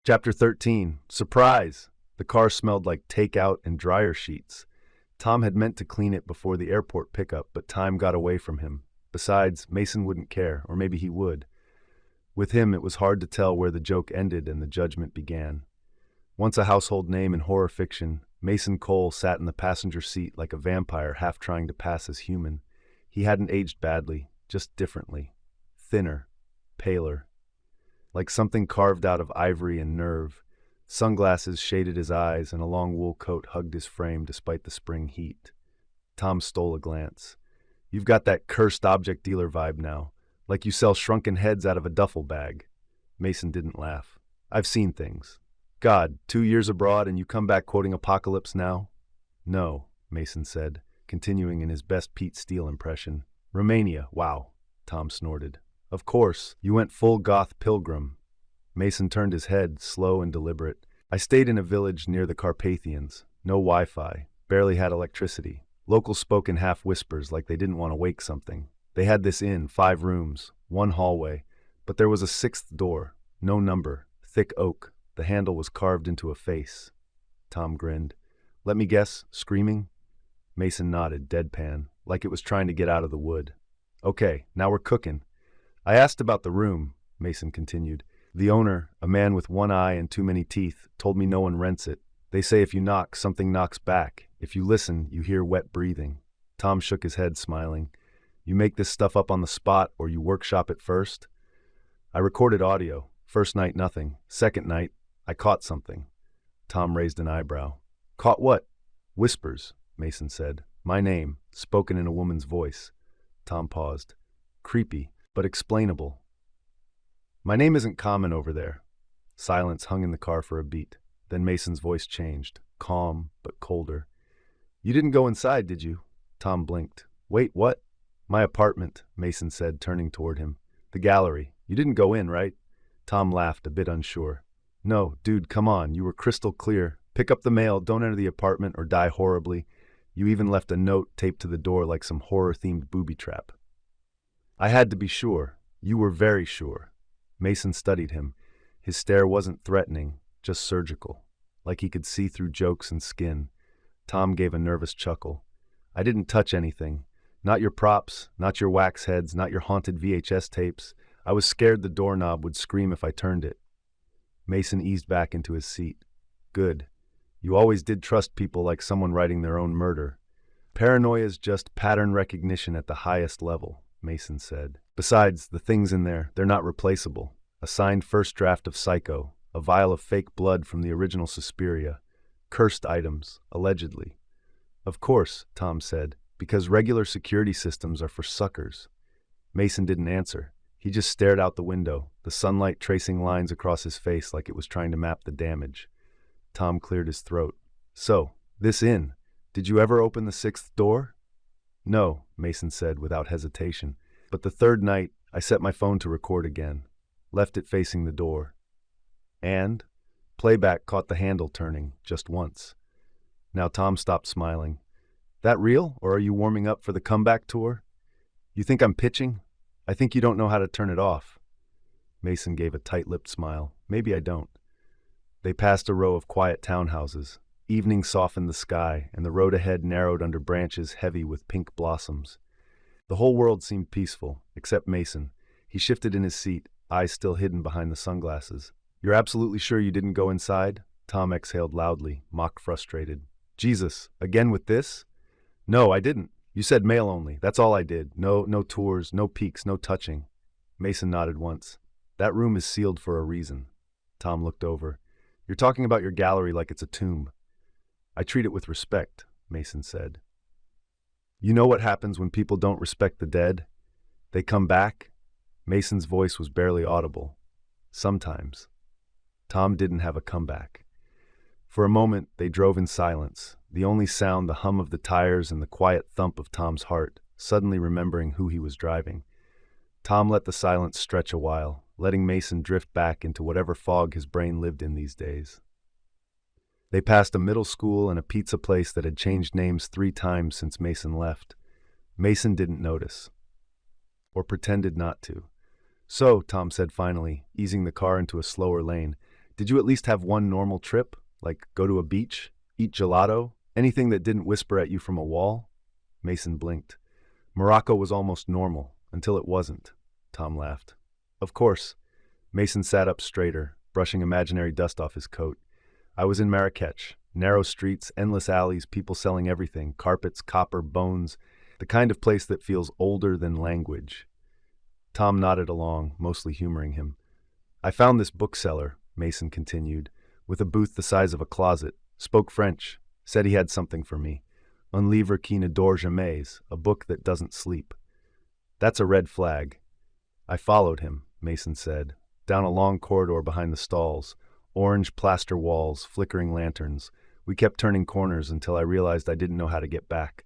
Chapter 13. Surprise! The car smelled like takeout and dryer sheets. Tom had meant to clean it before the airport pickup, but time got away from him. Besides, Mason wouldn't care, or maybe he would. With him, it was hard to tell where the joke ended and the judgment began. Once a household name in horror fiction, Mason Cole sat in the passenger seat like a vampire half trying to pass as human. He hadn't aged badly, just differently. Thinner, paler. Like something carved out of ivory and nerve. Sunglasses shaded his eyes and a long wool coat hugged his frame despite the spring heat. Tom stole a glance. You've got that cursed object dealer vibe now, like you sell shrunken heads out of a duffel bag. Mason didn't laugh. I've seen things. God, 2 years abroad and you come back quoting Apocalypse Now? No, Mason said, continuing in his best Pete Steele impression. Romania, wow, Tom snorted. Of course, you went full goth pilgrim. Mason turned his head, slow and deliberate. I stayed in a village near the Carpathians. No Wi-Fi, barely had electricity. Locals spoke in half whispers like they didn't want to wake something. They had this inn, 5 rooms, 1 hallway, but there was a 6th door, no number, thick oak. The handle was carved into a face. Tom grinned. Let me guess, screaming? Mason nodded, deadpan, like it was trying to get out of the wood. Okay, now we're cooking. I asked about the room, Mason continued. The owner, a man with 1 eye and too many teeth, told me no one rents it. They say if you knock, something knocks back. If you listen, you hear wet breathing. Tom shook his head, smiling. You make this stuff up on the spot, or you workshop it first? I recorded audio. First night, nothing. Second night, I caught something. Tom raised an eyebrow. Caught what? Whispers, Mason said. My name, spoken in a woman's voice. Tom paused. Creepy, but explainable. My name isn't common over there. Silence hung in the car for a beat. Then Mason's voice changed, calm but colder. You didn't go inside, did you? Tom blinked. Wait, what? My apartment, Mason said, turning toward him. The gallery. You didn't go in, right? Tom laughed, a bit unsure. No, dude, come on. You were crystal clear. Pick up the mail, don't enter the apartment or die horribly. You even left a note taped to the door like some horror-themed booby trap. I had to be sure. You were very sure. Mason studied him. His stare wasn't threatening, just surgical, like he could see through jokes and skin. Tom gave a nervous chuckle. I didn't touch anything. Not your props, not your wax heads, not your haunted VHS tapes. I was scared the doorknob would scream if I turned it. Mason eased back into his seat. Good. You always did trust people like someone writing their own murder. Paranoia's just pattern recognition at the highest level, Mason said. Besides, the things in there, they're not replaceable. A signed first draft of Psycho, a vial of fake blood from the original Suspiria. Cursed items, allegedly. Of course, Tom said, because regular security systems are for suckers. Mason didn't answer. He just stared out the window, the sunlight tracing lines across his face like it was trying to map the damage. Tom cleared his throat. So, this inn, did you ever open the 6th door? No, Mason said without hesitation. But the 3rd night, I set my phone to record again. Left it facing the door. And? Playback caught the handle turning, just once. Now Tom stopped smiling. That real, or are you warming up for the comeback tour? You think I'm pitching? I think you don't know how to turn it off. Mason gave a tight-lipped smile. Maybe I don't. They passed a row of quiet townhouses. Evening softened the sky, and the road ahead narrowed under branches heavy with pink blossoms. The whole world seemed peaceful, except Mason. He shifted in his seat, eyes still hidden behind the sunglasses. You're absolutely sure you didn't go inside? Tom exhaled loudly, mock frustrated. Jesus, again with this? No, I didn't. You said mail only. That's all I did. No tours, no peeks, no touching. Mason nodded once. That room is sealed for a reason. Tom looked over. You're talking about your gallery like it's a tomb. I treat it with respect, Mason said. You know what happens when people don't respect the dead? They come back? Mason's voice was barely audible. Sometimes. Tom didn't have a comeback. For a moment, they drove in silence, the only sound the hum of the tires and the quiet thump of Tom's heart, suddenly remembering who he was driving. Tom let the silence stretch a while, letting Mason drift back into whatever fog his brain lived in these days. They passed a middle school and a pizza place that had changed names 3 times since Mason left. Mason didn't notice. Or pretended not to. So, Tom said finally, easing the car into a slower lane, Did you at least have one normal trip? Like go to a beach? Eat gelato? Anything that didn't whisper at you from a wall? Mason blinked. Morocco was almost normal, until it wasn't. Tom laughed. Of course. Mason sat up straighter, brushing imaginary dust off his coat. I was in Marrakech. Narrow streets, endless alleys, people selling everything, carpets, copper, bones, the kind of place that feels older than language. Tom nodded along, mostly humoring him. I found this bookseller, Mason continued, with a booth the size of a closet, spoke French, said he had something for me. Un livre qui ne dort jamais, a book that doesn't sleep. That's a red flag. I followed him, Mason said, down a long corridor behind the stalls, orange plaster walls, flickering lanterns. We kept turning corners until I realized I didn't know how to get back.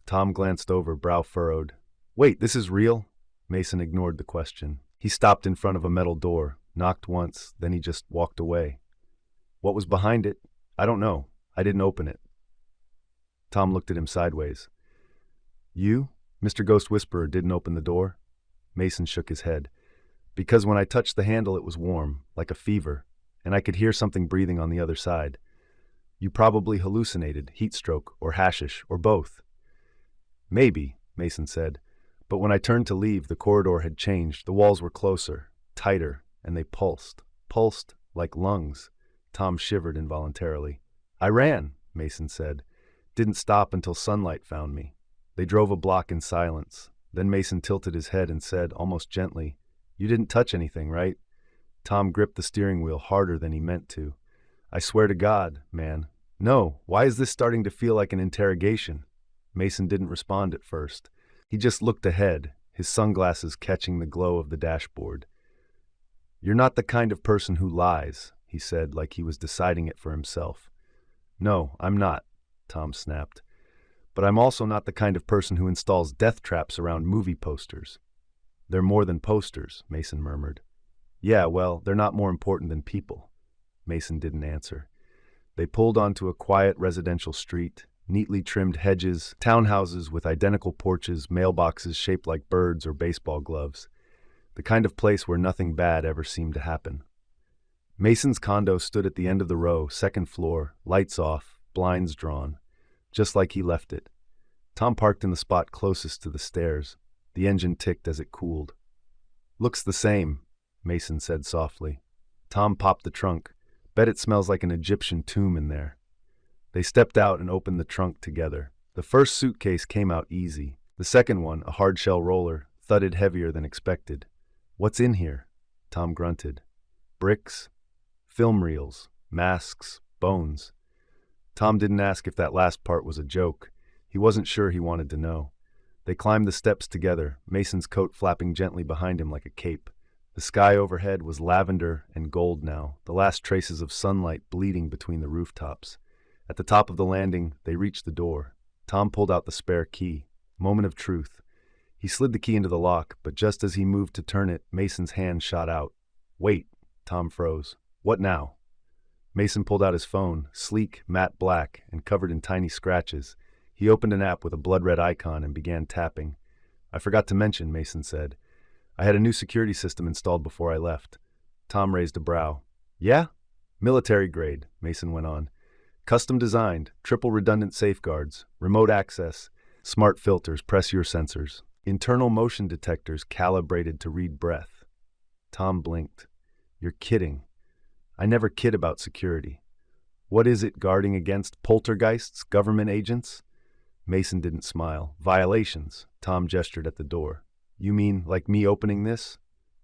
Tom glanced over, brow furrowed. Wait, this is real? Mason ignored the question. He stopped in front of a metal door, knocked once, then he just walked away. What was behind it? I don't know. I didn't open it. Tom looked at him sideways. You, Mr. Ghost Whisperer, didn't open the door? Mason shook his head. Because when I touched the handle it was warm, like a fever, and I could hear something breathing on the other side. You probably hallucinated, heat stroke, or hashish, or both. Maybe, Mason said, but when I turned to leave, the corridor had changed. The walls were closer, tighter, and they pulsed. Pulsed like lungs. Tom shivered involuntarily. I ran, Mason said. Didn't stop until sunlight found me. They drove a block in silence. Then Mason tilted his head and said, almost gently, You didn't touch anything, right? Tom gripped the steering wheel harder than he meant to. I swear to God, man. No, why is this starting to feel like an interrogation? Mason didn't respond at first. He just looked ahead, his sunglasses catching the glow of the dashboard. You're not the kind of person who lies, he said, like he was deciding it for himself. No, I'm not, Tom snapped. But I'm also not the kind of person who installs death traps around movie posters. They're more than posters, Mason murmured. Yeah, well, they're not more important than people. Mason didn't answer. They pulled onto a quiet residential street, neatly trimmed hedges, townhouses with identical porches, mailboxes shaped like birds or baseball gloves. The kind of place where nothing bad ever seemed to happen. Mason's condo stood at the end of the row, second floor, lights off, blinds drawn, just like he left it. Tom parked in the spot closest to the stairs. The engine ticked as it cooled. Looks the same, Mason said softly. Tom popped the trunk. Bet it smells like an Egyptian tomb in there. They stepped out and opened the trunk together. The first suitcase came out easy. The second one, a hard-shell roller, thudded heavier than expected. What's in here? Tom grunted. Bricks, film reels, masks, bones. Tom didn't ask if that last part was a joke. He wasn't sure he wanted to know. They climbed the steps together, Mason's coat flapping gently behind him like a cape. The sky overhead was lavender and gold now, the last traces of sunlight bleeding between the rooftops. At the top of the landing, they reached the door. Tom pulled out the spare key. Moment of truth. He slid the key into the lock, but just as he moved to turn it, Mason's hand shot out. Wait, Tom froze. What now? Mason pulled out his phone, sleek, matte black, and covered in tiny scratches. He opened an app with a blood-red icon and began tapping. I forgot to mention, Mason said. I had a new security system installed before I left. Tom raised a brow. Yeah? Military grade, Mason went on. Custom designed, triple redundant safeguards, remote access, smart filters, press your sensors, internal motion detectors calibrated to read breath. Tom blinked. You're kidding. I never kid about security. What is it guarding against? Poltergeists? Government agents? Mason didn't smile. Violations. Tom gestured at the door. You mean like me opening this?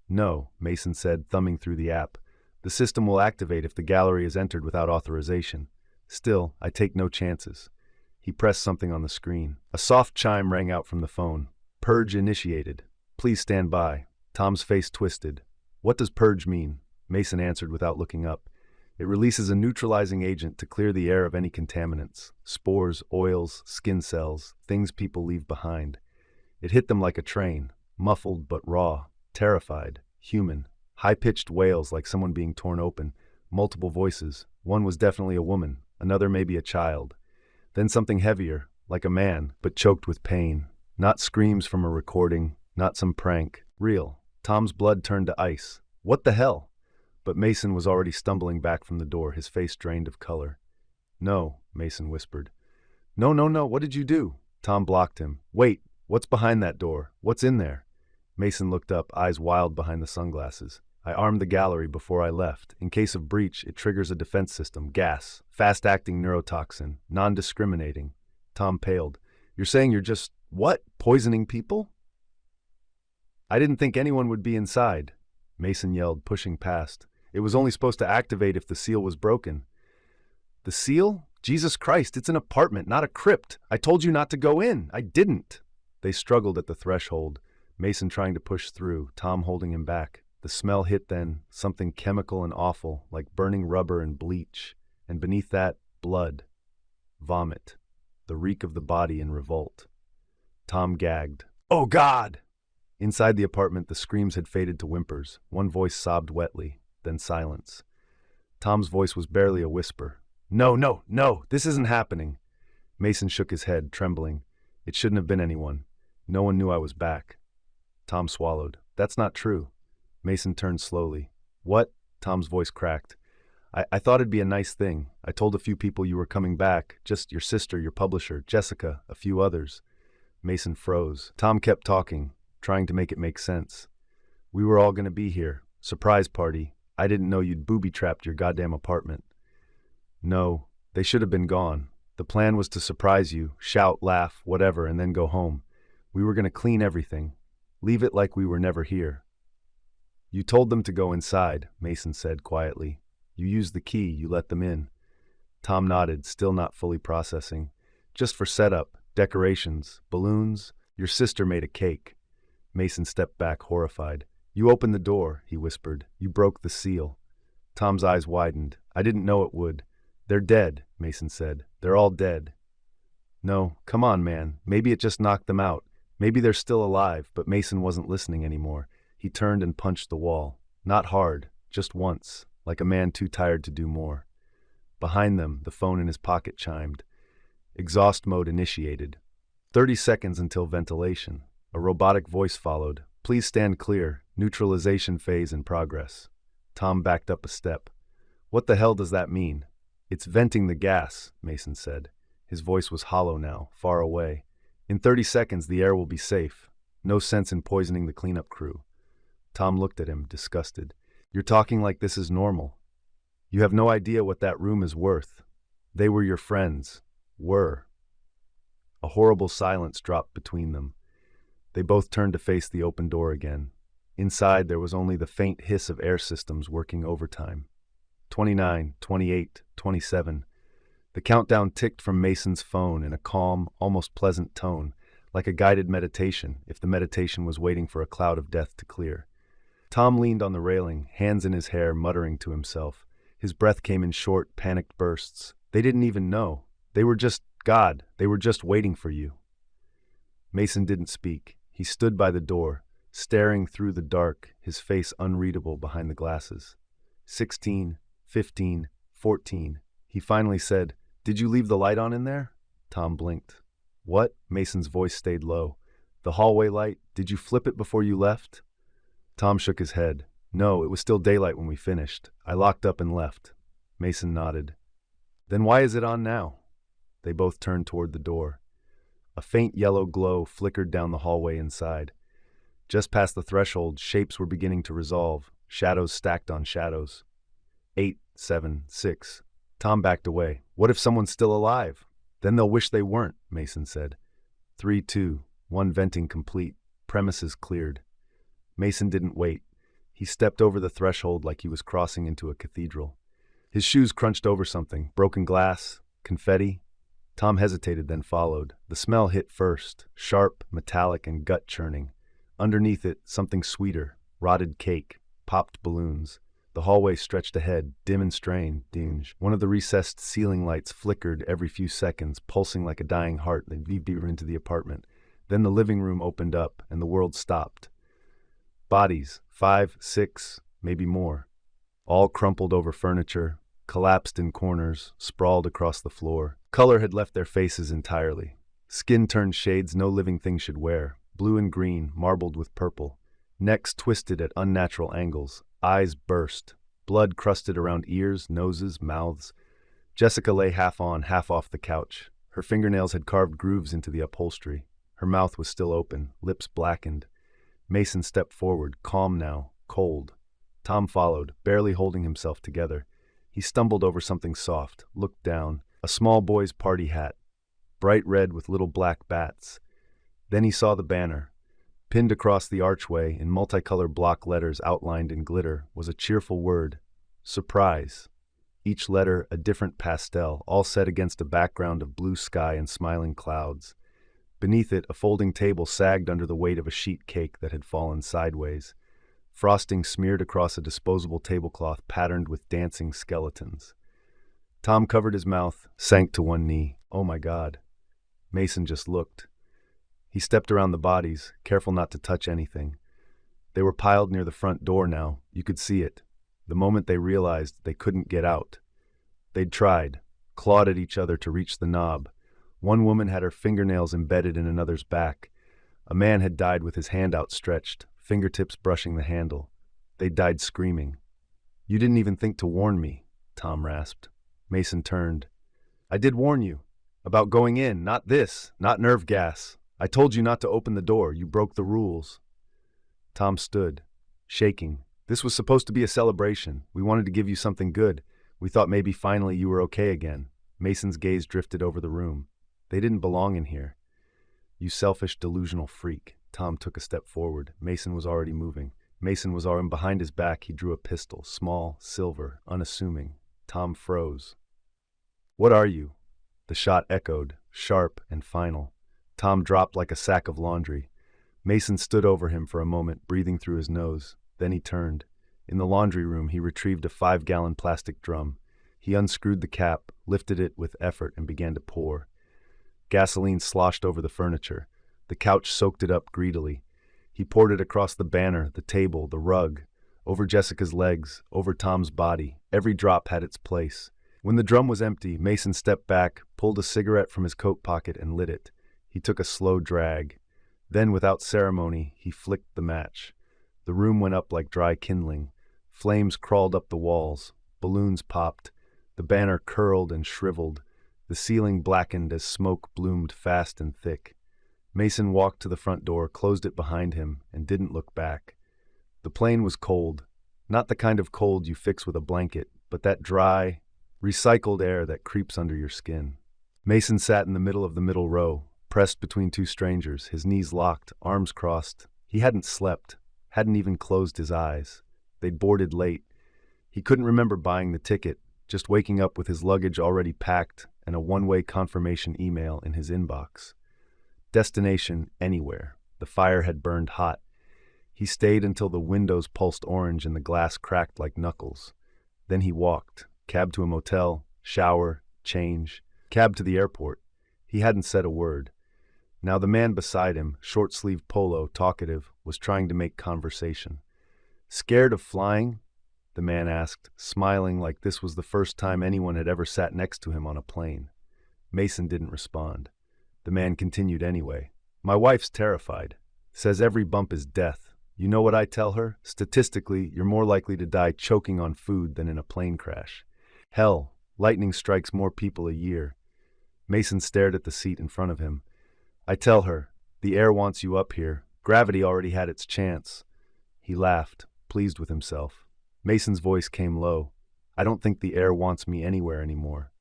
No, Mason said, thumbing through the app. The system will activate if the gallery is entered without authorization. Still, I take no chances. He pressed something on the screen. A soft chime rang out from the phone. Purge initiated. Please stand by. Tom's face twisted. What does purge mean? Mason answered without looking up. It releases a neutralizing agent to clear the air of any contaminants. Spores, oils, skin cells, things people leave behind. It hit them like a train. Muffled but raw, terrified, human, high-pitched wails like someone being torn open, multiple voices. One was definitely a woman, another maybe a child. Then something heavier, like a man, but choked with pain. Not screams from a recording, not some prank. Real. Tom's blood turned to ice. What the hell? but Mason was already stumbling back from the door, his face drained of color. "No," Mason whispered. "No, no, no, what did you do?" Tom blocked him. "Wait, what's behind that door? What's in there?" Mason looked up, eyes wild behind the sunglasses. "I armed the gallery before I left. In case of breach, it triggers a defense system, gas, fast-acting neurotoxin, non-discriminating." Tom paled. "You're saying you're just, what, poisoning people?" "I didn't think anyone would be inside," Mason yelled, pushing past. "It was only supposed to activate if the seal was broken." "The seal? Jesus Christ, it's an apartment, not a crypt. I told you not to go in. I didn't." They struggled at the threshold, Mason trying to push through, Tom holding him back. The smell hit then, something chemical and awful, like burning rubber and bleach. And beneath that, blood. Vomit. The reek of the body in revolt. Tom gagged. "Oh, God!" Inside the apartment, the screams had faded to whimpers. One voice sobbed wetly, then silence. Tom's voice was barely a whisper. "No, no, no, this isn't happening." Mason shook his head, trembling. "It shouldn't have been anyone. No one knew I was back." Tom swallowed. "That's not true." Mason turned slowly. "What?" Tom's voice cracked. I thought it'd be a nice thing. I told a few people you were coming back, just your sister, your publisher, Jessica, a few others." Mason froze. Tom kept talking, trying to make it make sense. "We were all going to be here. Surprise party. I didn't know you'd booby-trapped your goddamn apartment." "No, they should have been gone. The plan was to surprise you, shout, laugh, whatever, and then go home. We were going to clean everything. Leave it like we were never here." "You told them to go inside," Mason said quietly. "You used the key, you let them in." Tom nodded, still not fully processing. "Just for setup, decorations, balloons. Your sister made a cake." Mason stepped back, horrified. "You opened the door," he whispered. "You broke the seal." Tom's eyes widened. "I didn't know it would." "They're dead," Mason said. "They're all dead." "No, come on, man. Maybe it just knocked them out. Maybe they're still alive," but Mason wasn't listening anymore. He turned and punched the wall. Not hard, just once, like a man too tired to do more. Behind them, the phone in his pocket chimed. Exhaust mode initiated. 30 seconds until ventilation. A robotic voice followed. "Please stand clear. Neutralization phase in progress." Tom backed up a step. "What the hell does that mean?" "It's venting the gas," Mason said. His voice was hollow now, far away. "In 30 seconds, the air will be safe. No sense in poisoning the cleanup crew." Tom looked at him, disgusted. "You're talking like this is normal. You have no idea what that room is worth. They were your friends. Were." A horrible silence dropped between them. They both turned to face the open door again. Inside, there was only the faint hiss of air systems working overtime. 29, 28, 27. The countdown ticked from Mason's phone in a calm, almost pleasant tone, like a guided meditation, if the meditation was waiting for a cloud of death to clear. Tom leaned on the railing, hands in his hair, muttering to himself. His breath came in short, panicked bursts. They didn't even know. They were just, God, they were just waiting for you. Mason didn't speak. He stood by the door, staring through the dark, his face unreadable behind the glasses. 16, 15, 14. He finally said, "Did you leave the light on in there?" Tom blinked. "What?" Mason's voice stayed low. "The hallway light? Did you flip it before you left?" Tom shook his head. "No, it was still daylight when we finished. I locked up and left." Mason nodded. "Then why is it on now?" They both turned toward the door. A faint yellow glow flickered down the hallway inside. Just past the threshold, shapes were beginning to resolve, shadows stacked on shadows. 8, 7, 6. Tom backed away. "What if someone's still alive?" "Then they'll wish they weren't," Mason said. 3, 2, 1 venting complete. Premises cleared. Mason didn't wait. He stepped over the threshold like he was crossing into a cathedral. His shoes crunched over something, broken glass, confetti. Tom hesitated, then followed. The smell hit first, sharp, metallic, and gut-churning. Underneath it, something sweeter, rotted cake, popped balloons. The hallway stretched ahead, dim and strained. One of the recessed ceiling lights flickered every few seconds, pulsing like a dying heart that weaved deeper into the apartment. Then the living room opened up, and the world stopped. Bodies, 5, 6, maybe more. All crumpled over furniture, collapsed in corners, sprawled across the floor. Color had left their faces entirely. Skin turned shades no living thing should wear, blue and green, marbled with purple. Necks twisted at unnatural angles, eyes burst. blood crusted around ears, noses, mouths. Jessica lay half on, half off the couch. Her fingernails had carved grooves into the upholstery. Her mouth was still open, lips blackened. Mason stepped forward, calm now, cold. Tom followed, barely holding himself together. He stumbled over something soft, looked down. A small boy's party hat, bright red with little black bats. Then he saw the banner. Pinned across the archway in multicolored block letters outlined in glitter was a cheerful word, surprise. Each letter a different pastel, all set against a background of blue sky and smiling clouds. Beneath it, a folding table sagged under the weight of a sheet cake that had fallen sideways. Frosting smeared across a disposable tablecloth patterned with dancing skeletons. Tom covered his mouth, sank to one knee. Oh my God. Mason just looked. He stepped around the bodies, careful not to touch anything. They were piled near the front door now. You could see it. The moment they realized they couldn't get out. They'd tried, clawed at each other to reach the knob. One woman had her fingernails embedded in another's back. A man had died with his hand outstretched, fingertips brushing the handle. They'd died screaming. You didn't even think to warn me, Tom rasped. Mason turned. I did warn you. About going in, not this, not nerve gas. I told you not to open the door. You broke the rules. Tom stood, shaking. This was supposed to be a celebration. We wanted to give you something good. We thought maybe finally you were okay again. Mason's gaze drifted over the room. They didn't belong in here. You selfish, delusional freak. Tom took a step forward. Mason was already moving. Mason was already behind his back. He drew a pistol, small, silver, unassuming. Tom froze. What are you? The shot echoed, sharp and final. Tom dropped like a sack of laundry. Mason stood over him for a moment, breathing through his nose. Then he turned. In the laundry room, he retrieved a 5-gallon plastic drum. He unscrewed the cap, lifted it with effort, and began to pour. Gasoline sloshed over the furniture. The couch soaked it up greedily. He poured it across the banner, the table, the rug, over Jessica's legs, over Tom's body. Every drop had its place. When the drum was empty, Mason stepped back, pulled a cigarette from his coat pocket, and lit it. He took a slow drag. Then, without ceremony, he flicked the match. The room went up like dry kindling. Flames crawled up the walls. Balloons popped. The banner curled and shriveled. The ceiling blackened as smoke bloomed fast and thick. Mason walked to the front door, closed it behind him, and didn't look back. The plane was cold. Not the kind of cold you fix with a blanket, but that dry, recycled air that creeps under your skin. Mason sat in the middle of the middle row, pressed between two strangers, his knees locked, arms crossed. He hadn't slept, hadn't even closed his eyes. They'd boarded late. He couldn't remember buying the ticket, just waking up with his luggage already packed and a one-way confirmation email in his inbox. Destination anywhere. The fire had burned hot. He stayed until the windows pulsed orange and the glass cracked like knuckles. Then he walked, cab to a motel, shower, change, cab to the airport. He hadn't said a word. Now the man beside him, short-sleeved polo, talkative, was trying to make conversation. Scared of flying? The man asked, smiling like this was the first time anyone had ever sat next to him on a plane. Mason didn't respond. The man continued anyway. My wife's terrified. Says every bump is death. You know what I tell her? Statistically, you're more likely to die choking on food than in a plane crash. Hell, lightning strikes more people a year. Mason stared at the seat in front of him. I tell her, the air wants you up here. Gravity already had its chance. He laughed, pleased with himself. Mason's voice came low. I don't think the air wants me anywhere anymore.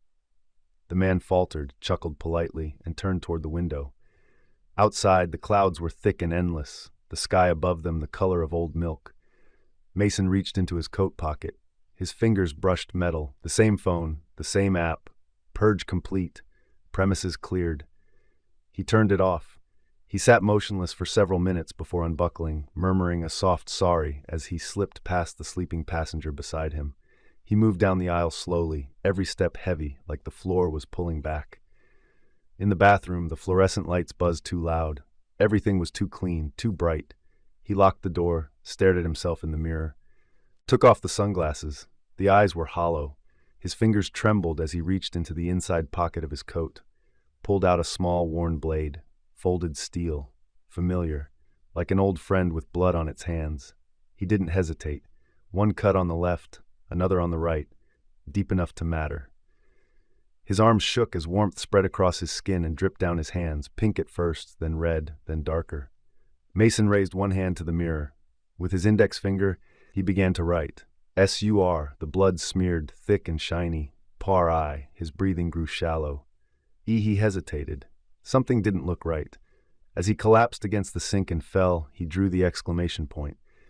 The man faltered, chuckled politely, and turned toward the window. Outside, the clouds were thick and endless, the sky above them the color of old milk. Mason reached into his coat pocket. His fingers brushed metal, the same phone, the same app. Purge complete. Premises cleared. He turned it off. He sat motionless for several minutes before unbuckling, murmuring a soft sorry as he slipped past the sleeping passenger beside him. He moved down the aisle slowly, every step heavy, like the floor was pulling back. In the bathroom, the fluorescent lights buzzed too loud. Everything was too clean, too bright. He locked the door, stared at himself in the mirror. Took off the sunglasses. The eyes were hollow. His fingers trembled as he reached into the inside pocket of his coat. Pulled out a small, worn blade. Folded steel. Familiar. Like an old friend with blood on its hands. He didn't hesitate. One cut on the left, another on the right, deep enough to matter. His arms shook as warmth spread across his skin and dripped down his hands, pink at first, then red, then darker. Mason raised one hand to the mirror. With his index finger, he began to write. S-U-R, the blood smeared, thick and shiny. Par-I, his breathing grew shallow. He hesitated. Something didn't look right. As he collapsed against the sink and fell, he drew the exclamation point.